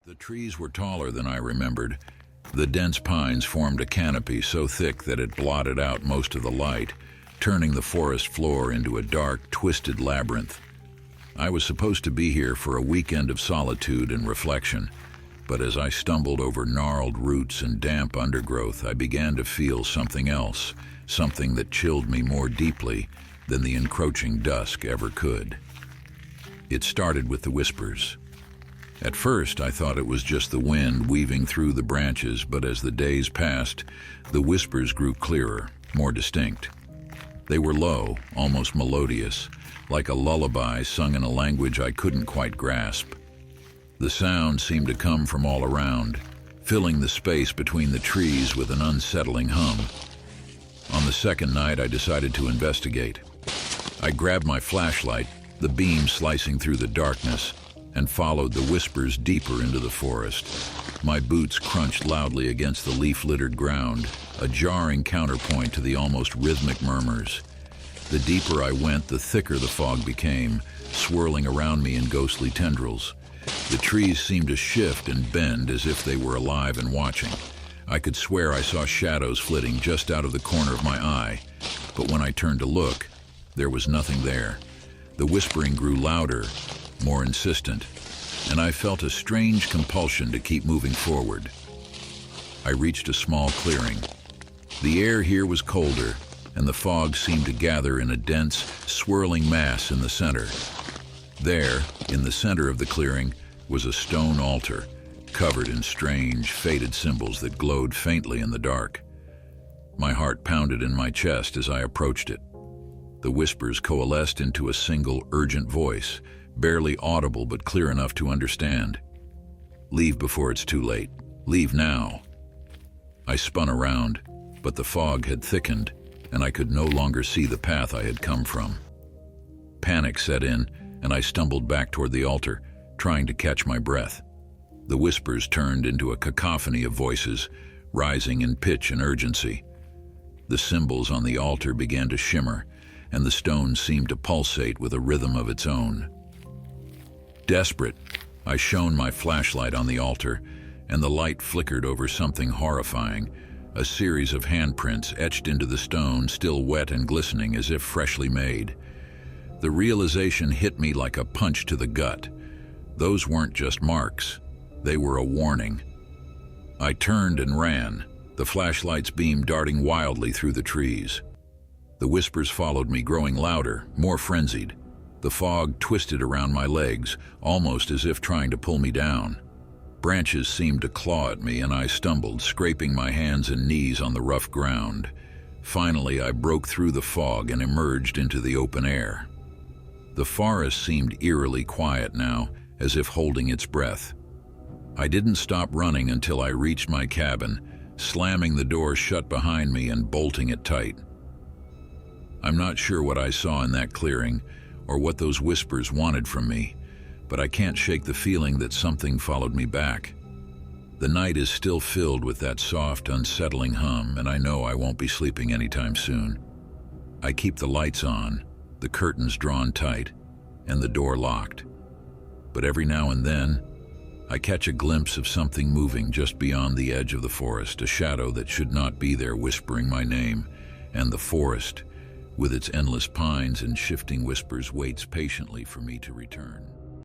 The trees were taller than I remembered. The dense pines formed a canopy so thick that it blotted out most of the light, turning the forest floor into a dark, twisted labyrinth. I was supposed to be here for a weekend of solitude and reflection, but as I stumbled over gnarled roots and damp undergrowth, I began to feel something else, something that chilled me more deeply than the encroaching dusk ever could. It started with the whispers. At first, I thought it was just the wind weaving through the branches, but as the days passed, the whispers grew clearer, more distinct. They were low, almost melodious, like a lullaby sung in a language I couldn't quite grasp. The sound seemed to come from all around, filling the space between the trees with an unsettling hum. On the second night, I decided to investigate. I grabbed my flashlight, the beam slicing through the darkness, and followed the whispers deeper into the forest. My boots crunched loudly against the leaf-littered ground, a jarring counterpoint to the almost rhythmic murmurs. The deeper I went, the thicker the fog became, swirling around me in ghostly tendrils. The trees seemed to shift and bend as if they were alive and watching. I could swear I saw shadows flitting just out of the corner of my eye, but when I turned to look, there was nothing there. The whispering grew louder, more insistent, and I felt a strange compulsion to keep moving forward. I reached a small clearing. The air here was colder, and the fog seemed to gather in a dense, swirling mass in the center. There, in the center of the clearing, was a stone altar, covered in strange, faded symbols that glowed faintly in the dark. My heart pounded in my chest as I approached it. The whispers coalesced into a single, urgent voice, barely audible but clear enough to understand. "Leave before it's too late. Leave now." I spun around, but the fog had thickened, and I could no longer see the path I had come from. Panic set in, and I stumbled back toward the altar, trying to catch my breath. The whispers turned into a cacophony of voices, rising in pitch and urgency. The symbols on the altar began to shimmer, and the stone seemed to pulsate with a rhythm of its own. Desperate, I shone my flashlight on the altar, and the light flickered over something horrifying, a series of handprints etched into the stone, still wet and glistening as if freshly made. The realization hit me like a punch to the gut. Those weren't just marks, they were a warning. I turned and ran, the flashlight's beam darting wildly through the trees. The whispers followed me, growing louder, more frenzied. The fog twisted around my legs, almost as if trying to pull me down. Branches seemed to claw at me, and I stumbled, scraping my hands and knees on the rough ground. Finally, I broke through the fog and emerged into the open air. The forest seemed eerily quiet now, as if holding its breath. I didn't stop running until I reached my cabin, slamming the door shut behind me and bolting it tight. I'm not sure what I saw in that clearing, or what those whispers wanted from me, but I can't shake the feeling that something followed me back. The night is still filled with that soft, unsettling hum, and I know I won't be sleeping anytime soon. I keep the lights on, the curtains drawn tight, and the door locked. But every now and then, I catch a glimpse of something moving just beyond the edge of the forest, a shadow that should not be there whispering my name, and the forest, with its endless pines and shifting whispers, waits patiently for me to return.